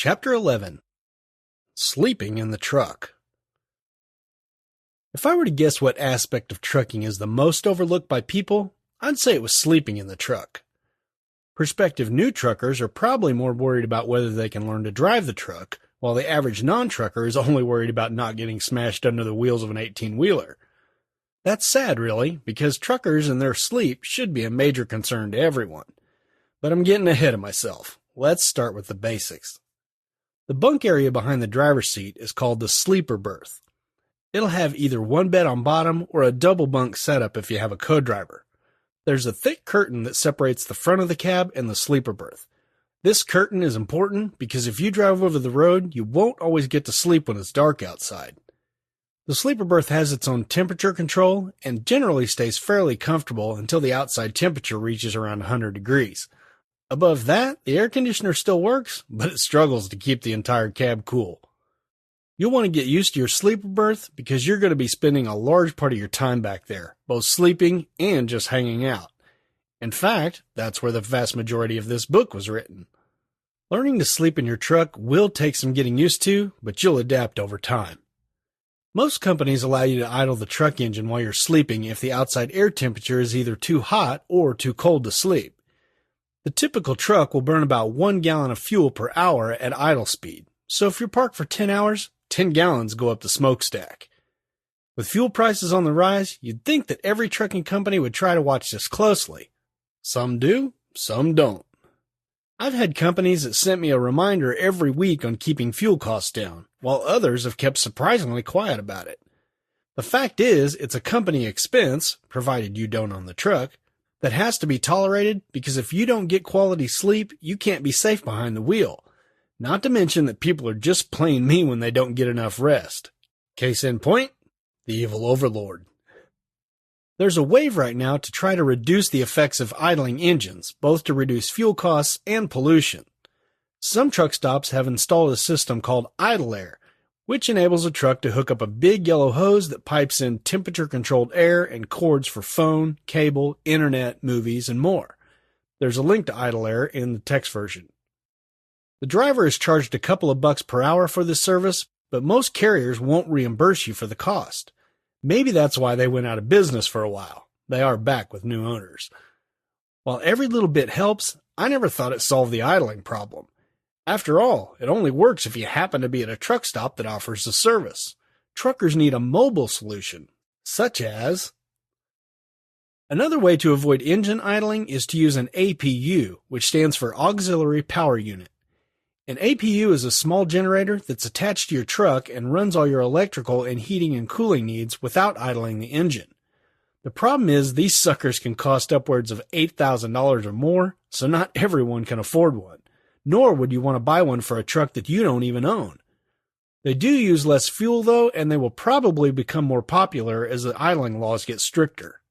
Chapter 11. Sleeping in the Truck. If I were to guess what aspect of trucking is the most overlooked by people, I'd say it was sleeping in the truck. Prospective new truckers are probably more worried about whether they can learn to drive the truck, while the average non-trucker is only worried about not getting smashed under the wheels of an 18-wheeler. That's sad, really, because truckers and their sleep should be a major concern to everyone. But I'm getting ahead of myself. Let's start with the basics. The bunk area behind the driver's seat is called the sleeper berth. It'll have either one bed on bottom or a double bunk setup if you have a co-driver. There's a thick curtain that separates the front of the cab and the sleeper berth. This curtain is important because if you drive over the road, you won't always get to sleep when it's dark outside. The sleeper berth has its own temperature control and generally stays fairly comfortable until the outside temperature reaches around 100 degrees. Above that, the air conditioner still works, but it struggles to keep the entire cab cool. You'll want to get used to your sleeper berth because you're going to be spending a large part of your time back there, both sleeping and just hanging out. In fact, that's where the vast majority of this book was written. Learning to sleep in your truck will take some getting used to, but you'll adapt over time. Most companies allow you to idle the truck engine while you're sleeping if the outside air temperature is either too hot or too cold to sleep. The typical truck will burn about 1 gallon of fuel per hour at idle speed, so if you're parked for 10 hours, 10 gallons go up the smokestack. With fuel prices on the rise, you'd think that every trucking company would try to watch this closely. Some do, some don't. I've had companies that sent me a reminder every week on keeping fuel costs down, while others have kept surprisingly quiet about it. The fact is, it's a company expense, provided you don't own the truck, that has to be tolerated because if you don't get quality sleep, you can't be safe behind the wheel. Not to mention that people are just plain mean when they don't get enough rest. Case in point, the evil overlord. There's a wave right now to try to reduce the effects of idling engines, both to reduce fuel costs and pollution. Some truck stops have installed a system called Idle Air, which enables a truck to hook up a big yellow hose that pipes in temperature-controlled air and cords for phone, cable, internet, movies, and more. There's a link to Idle Air in the text version. The driver is charged a couple of bucks per hour for this service, but most carriers won't reimburse you for the cost. Maybe that's why they went out of business for a while. They are back with new owners. While every little bit helps, I never thought it solved the idling problem. After all, it only works if you happen to be at a truck stop that offers the service. Truckers need a mobile solution, such as... Another way to avoid engine idling is to use an APU, which stands for Auxiliary Power Unit. An APU is a small generator that's attached to your truck and runs all your electrical and heating and cooling needs without idling the engine. The problem is these suckers can cost upwards of $8,000 or more, so not everyone can afford one. Nor would you want to buy one for a truck that you don't even own. They do use less fuel though, and they will probably become more popular as the idling laws get stricter.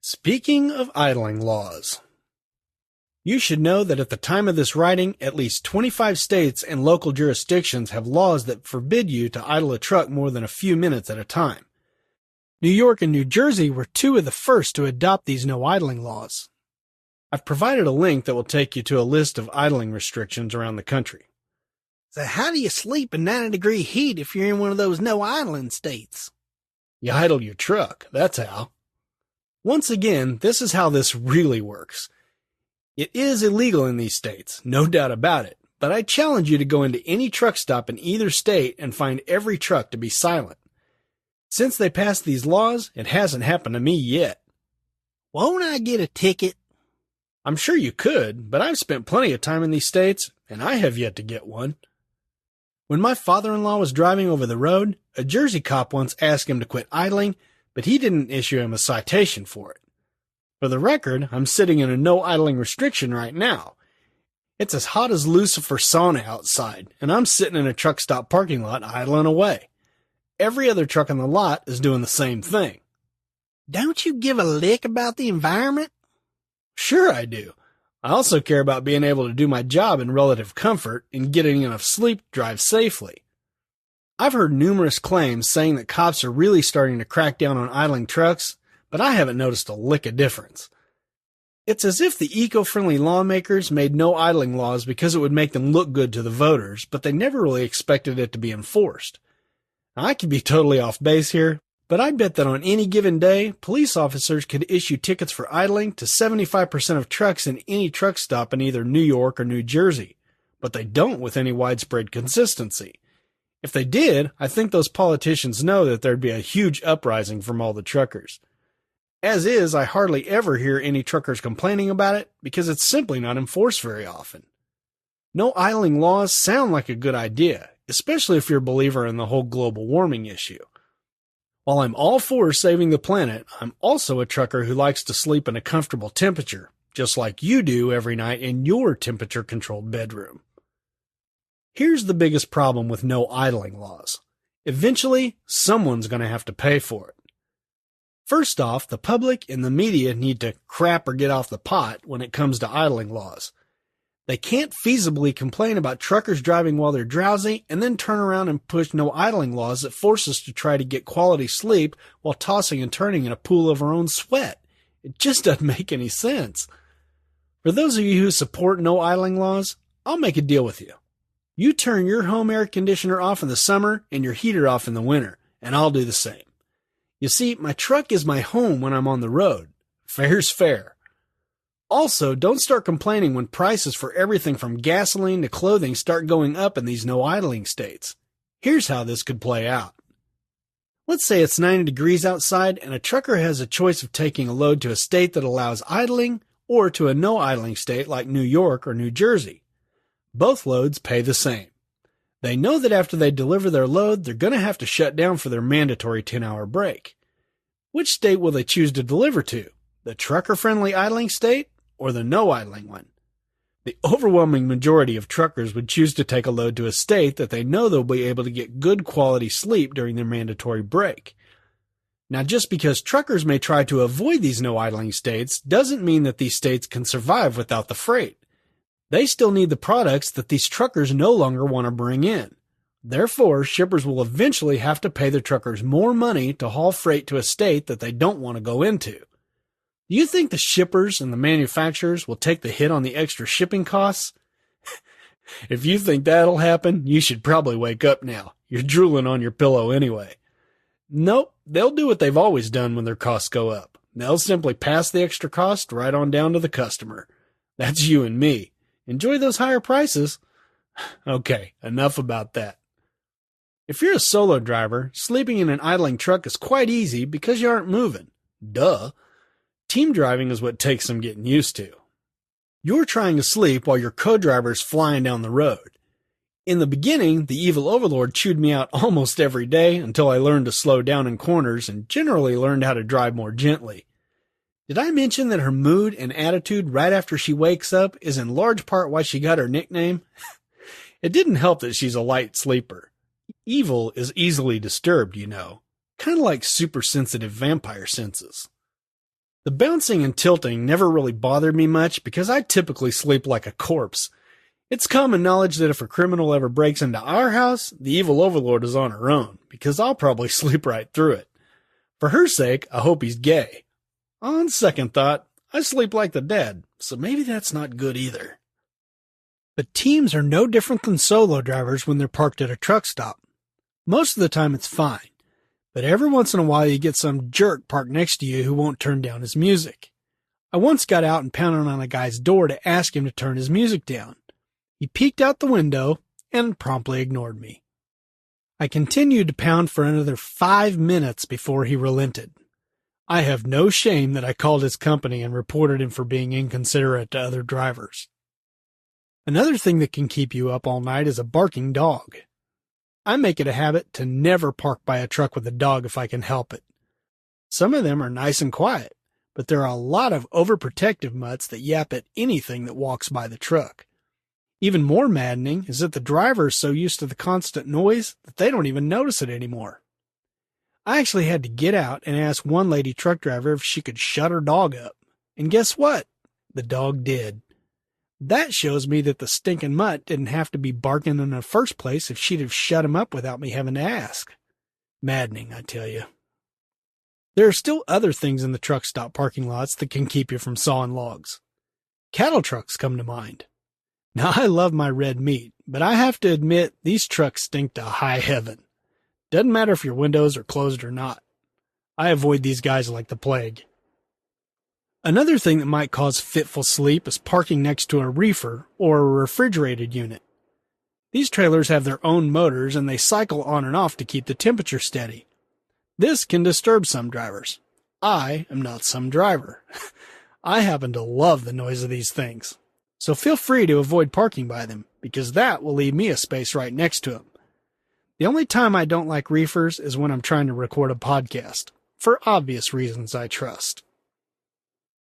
Speaking of idling laws, you should know that at the time of this writing, at least 25 states and local jurisdictions have laws that forbid you to idle a truck more than a few minutes at a time. New York and New Jersey were two of the first to adopt these no idling laws. I've provided a link that will take you to a list of idling restrictions around the country. So how do you sleep in 90-degree heat if you're in one of those no idling states? You idle your truck, that's how. Once again, this is how this really works. It is illegal in these states, no doubt about it, but I challenge you to go into any truck stop in either state and find every truck to be silent. Since they passed these laws, it hasn't happened to me yet. Won't I get a ticket? I'm sure you could, but I've spent plenty of time in these states, and I have yet to get one. When my father-in-law was driving over the road, a Jersey cop once asked him to quit idling, but he didn't issue him a citation for it. For the record, I'm sitting in a no idling restriction right now. It's as hot as Lucifer sauna outside, and I'm sitting in a truck stop parking lot idling away. Every other truck on the lot is doing the same thing. Don't you give a lick about the environment? Sure I do. I also care about being able to do my job in relative comfort and getting enough sleep to drive safely. I've heard numerous claims saying that cops are really starting to crack down on idling trucks, but I haven't noticed a lick of difference. It's as if the eco-friendly lawmakers made no idling laws because it would make them look good to the voters, but they never really expected it to be enforced. Now, I could be totally off base here, but I bet that on any given day, police officers could issue tickets for idling to 75% of trucks in any truck stop in either New York or New Jersey, but they don't with any widespread consistency. If they did, I think those politicians know that there'd be a huge uprising from all the truckers. As is, I hardly ever hear any truckers complaining about it because it's simply not enforced very often. No idling laws sound like a good idea, especially if you're a believer in the whole global warming issue. While I'm all for saving the planet, I'm also a trucker who likes to sleep in a comfortable temperature, just like you do every night in your temperature-controlled bedroom. Here's the biggest problem with no idling laws. Eventually, someone's going to have to pay for it. First off, the public and the media need to crap or get off the pot when it comes to idling laws. They can't feasibly complain about truckers driving while they're drowsy and then turn around and push no idling laws that force us to try to get quality sleep while tossing and turning in a pool of our own sweat. It just doesn't make any sense. For those of you who support no idling laws, I'll make a deal with you. You turn your home air conditioner off in the summer and your heater off in the winter, and I'll do the same. You see, my truck is my home when I'm on the road. Fair's fair. Also, don't start complaining when prices for everything from gasoline to clothing start going up in these no idling states. Here's how this could play out. Let's say it's 90 degrees outside and a trucker has a choice of taking a load to a state that allows idling or to a no idling state like New York or New Jersey. Both loads pay the same. They know that after they deliver their load, they're going to have to shut down for their mandatory 10-hour break. Which state will they choose to deliver to? The trucker-friendly idling state or the no idling one? The overwhelming majority of truckers would choose to take a load to a state that they know they'll be able to get good quality sleep during their mandatory break. Now, just because truckers may try to avoid these no idling states doesn't mean that these states can survive without the freight. They still need the products that these truckers no longer want to bring in. Therefore, shippers will eventually have to pay the truckers more money to haul freight to a state that they don't want to go into. Do you think the shippers and the manufacturers will take the hit on the extra shipping costs? If you think that'll happen, you should probably wake up now. You're drooling on your pillow anyway. Nope, they'll do what they've always done when their costs go up. They'll simply pass the extra cost right on down to the customer. That's you and me. Enjoy those higher prices. Okay, enough about that. If you're a solo driver, sleeping in an idling truck is quite easy because you aren't moving. Duh. Team driving is what takes some getting used to. You're trying to sleep while your co-driver is flying down the road. In the beginning, the evil overlord chewed me out almost every day until I learned to slow down in corners and generally learned how to drive more gently. Did I mention that her mood and attitude right after she wakes up is in large part why she got her nickname? It didn't help that she's a light sleeper. Evil is easily disturbed, you know, kind of like super sensitive vampire senses. The bouncing and tilting never really bothered me much because I typically sleep like a corpse. It's common knowledge that if a criminal ever breaks into our house, the evil overlord is on her own, because I'll probably sleep right through it. For her sake, I hope he's gay. On second thought, I sleep like the dead, so maybe that's not good either. But teams are no different than solo drivers when they're parked at a truck stop. Most of the time it's fine, but every once in a while you get some jerk parked next to you who won't turn down his music. I once got out and pounded on a guy's door to ask him to turn his music down. He peeked out the window and promptly ignored me. I continued to pound for another 5 minutes before he relented. I have no shame that I called his company and reported him for being inconsiderate to other drivers. Another thing that can keep you up all night is a barking dog. I make it a habit to never park by a truck with a dog if I can help it. Some of them are nice and quiet, but there are a lot of overprotective mutts that yap at anything that walks by the truck. Even more maddening is that the driver is so used to the constant noise that they don't even notice it anymore. I actually had to get out and ask one lady truck driver if she could shut her dog up. And guess what? The dog did. That shows me that the stinking mutt didn't have to be barking in the first place if she'd have shut him up without me having to ask. Maddening, I tell you. There are still other things in the truck stop parking lots that can keep you from sawing logs. Cattle trucks come to mind. Now, I love my red meat, but I have to admit these trucks stink to high heaven. Doesn't matter if your windows are closed or not. I avoid these guys like the plague. Another thing that might cause fitful sleep is parking next to a reefer or a refrigerated unit. These trailers have their own motors and they cycle on and off to keep the temperature steady. This can disturb some drivers. I am not some driver. I happen to love the noise of these things. So feel free to avoid parking by them, because that will leave me a space right next to them. The only time I don't like reefers is when I'm trying to record a podcast, for obvious reasons I trust.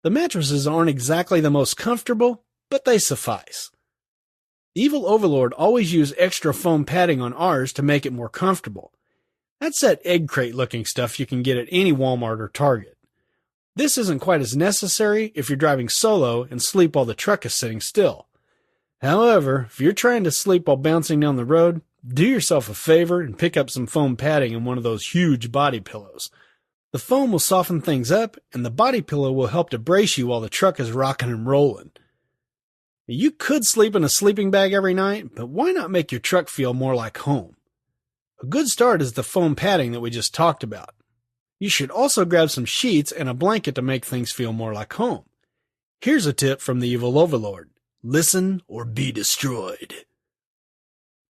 The mattresses aren't exactly the most comfortable, but they suffice. The evil overlord always used extra foam padding on ours to make it more comfortable. That's that egg crate looking stuff you can get at any Walmart or Target. This isn't quite as necessary if you're driving solo and sleep while the truck is sitting still. However, if you're trying to sleep while bouncing down the road, do yourself a favor and pick up some foam padding and one of those huge body pillows. The foam will soften things up, and the body pillow will help to brace you while the truck is rocking and rolling. You could sleep in a sleeping bag every night, but why not make your truck feel more like home? A good start is the foam padding that we just talked about. You should also grab some sheets and a blanket to make things feel more like home. Here's a tip from the evil overlord. Listen or be destroyed.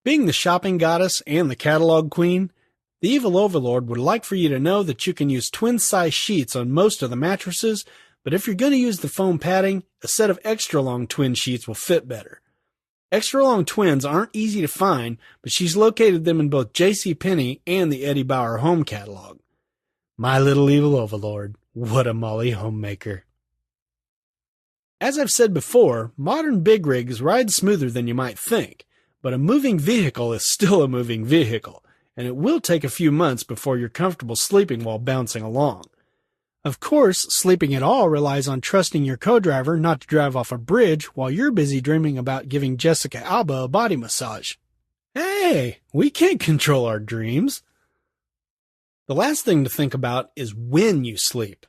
Being the shopping goddess and the catalog queen, the evil overlord would like for you to know that you can use twin-size sheets on most of the mattresses, but if you're going to use the foam padding, a set of extra-long twin sheets will fit better. Extra-long twins aren't easy to find, but she's located them in both JCPenney and the Eddie Bauer home catalog. My little evil overlord, what a Molly homemaker. As I've said before, modern big rigs ride smoother than you might think, but a moving vehicle is still a moving vehicle, and it will take a few months before you're comfortable sleeping while bouncing along. Of course, sleeping at all relies on trusting your co-driver not to drive off a bridge while you're busy dreaming about giving Jessica Alba a body massage. Hey, we can't control our dreams. The last thing to think about is when you sleep.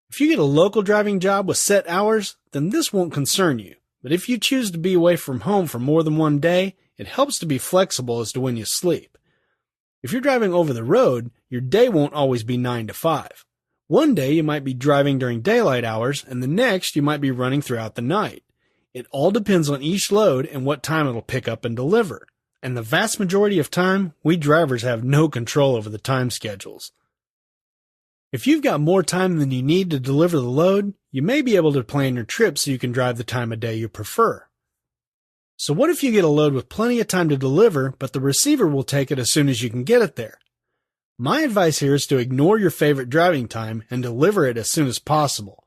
If you get a local driving job with set hours, then this won't concern you. But if you choose to be away from home for more than one day, it helps to be flexible as to when you sleep. If you're driving over the road, your day won't always be 9 to 5. One day you might be driving during daylight hours, and the next you might be running throughout the night. It all depends on each load and what time it'll pick up and deliver. And the vast majority of time, we drivers have no control over the time schedules. If you've got more time than you need to deliver the load, you may be able to plan your trip so you can drive the time of day you prefer. So what if you get a load with plenty of time to deliver, but the receiver will take it as soon as you can get it there? My advice here is to ignore your favorite driving time and deliver it as soon as possible.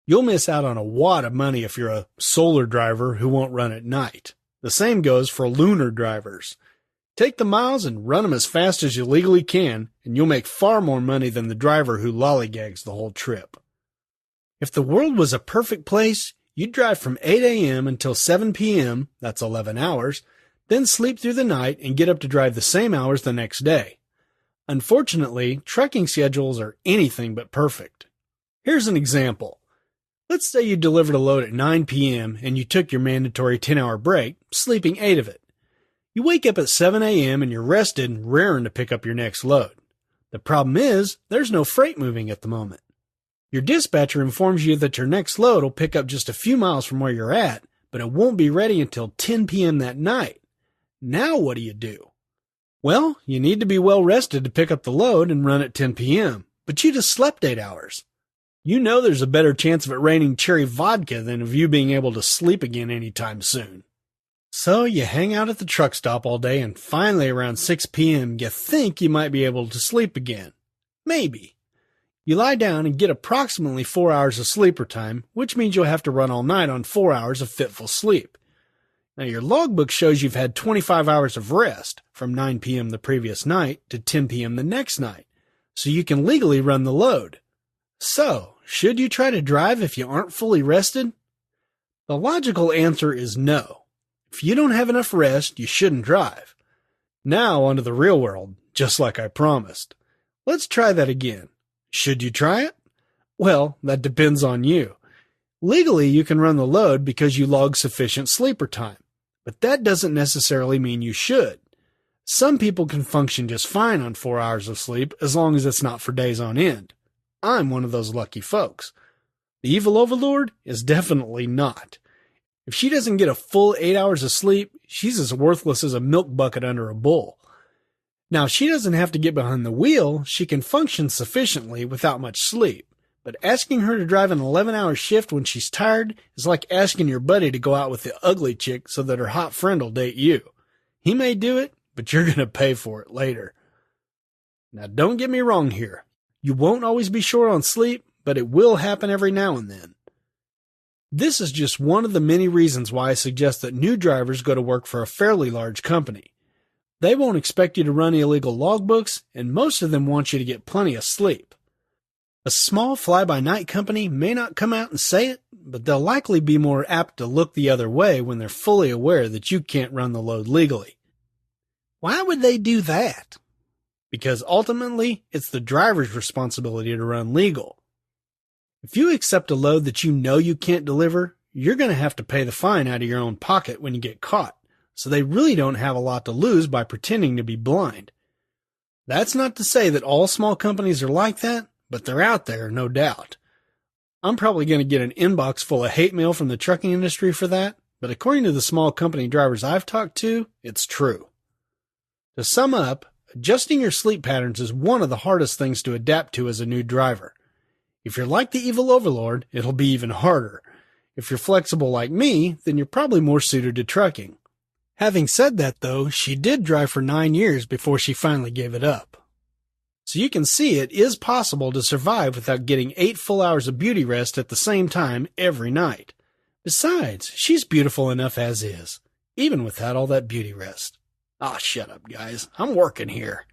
You'll miss out on a wad of money if you're a solar driver who won't run at night. The same goes for lunar drivers. Take the miles and run them as fast as you legally can, and you'll make far more money than the driver who lollygags the whole trip. If the world was a perfect place, you'd drive from 8 a.m. until 7 p.m., that's 11 hours, then sleep through the night and get up to drive the same hours the next day. Unfortunately, trucking schedules are anything but perfect. Here's an example. Let's say you delivered a load at 9 p.m. and you took your mandatory 10-hour break, sleeping 8 of it. You wake up at 7 a.m. and you're rested and raring to pick up your next load. The problem is, there's no freight moving at the moment. Your dispatcher informs you that your next load will pick up just a few miles from where you're at, but it won't be ready until 10 p.m. that night. Now what do? Well, you need to be well rested to pick up the load and run at 10 p.m., but you just slept 8 hours. You know there's a better chance of it raining cherry vodka than of you being able to sleep again anytime soon. So you hang out at the truck stop all day and finally around 6 p.m. you think you might be able to sleep again. Maybe. You lie down and get approximately 4 hours of sleeper time, which means you'll have to run all night on 4 hours of fitful sleep. Now your logbook shows you've had 25 hours of rest from 9 p.m. the previous night to 10 p.m. the next night, so you can legally run the load. So, should you try to drive if you aren't fully rested? The logical answer is no. If you don't have enough rest, you shouldn't drive. Now onto the real world, just like I promised. Let's try that again. Should you try it? Well, that depends on you. Legally, you can run the load because you log sufficient sleeper time, but that doesn't necessarily mean you should. Some people can function just fine on 4 hours of sleep as long as it's not for days on end. I'm one of those lucky folks. The evil overlord is definitely not. If she doesn't get a full 8 hours of sleep, she's as worthless as a milk bucket under a bull. Now, she doesn't have to get behind the wheel. She can function sufficiently without much sleep. But asking her to drive an 11-hour shift when she's tired is like asking your buddy to go out with the ugly chick so that her hot friend will date you. He may do it, but you're going to pay for it later. Now, don't get me wrong here. You won't always be short on sleep, but it will happen every now and then. This is just one of the many reasons why I suggest that new drivers go to work for a fairly large company. They won't expect you to run illegal logbooks, and most of them want you to get plenty of sleep. A small fly-by-night company may not come out and say it, but they'll likely be more apt to look the other way when they're fully aware that you can't run the load legally. Why would they do that? Because ultimately, it's the driver's responsibility to run legal. If you accept a load that you know you can't deliver, you're going to have to pay the fine out of your own pocket when you get caught, so they really don't have a lot to lose by pretending to be blind. That's not to say that all small companies are like that, but they're out there, no doubt. I'm probably going to get an inbox full of hate mail from the trucking industry for that, but according to the small company drivers I've talked to, it's true. To sum up, adjusting your sleep patterns is one of the hardest things to adapt to as a new driver. If you're like the evil overlord, it'll be even harder. If you're flexible like me, then you're probably more suited to trucking. Having said that, though, she did drive for 9 years before she finally gave it up. So you can see it is possible to survive without getting 8 full hours of beauty rest at the same time every night. Besides, she's beautiful enough as is, even without all that beauty rest. Ah, shut up, guys. I'm working here.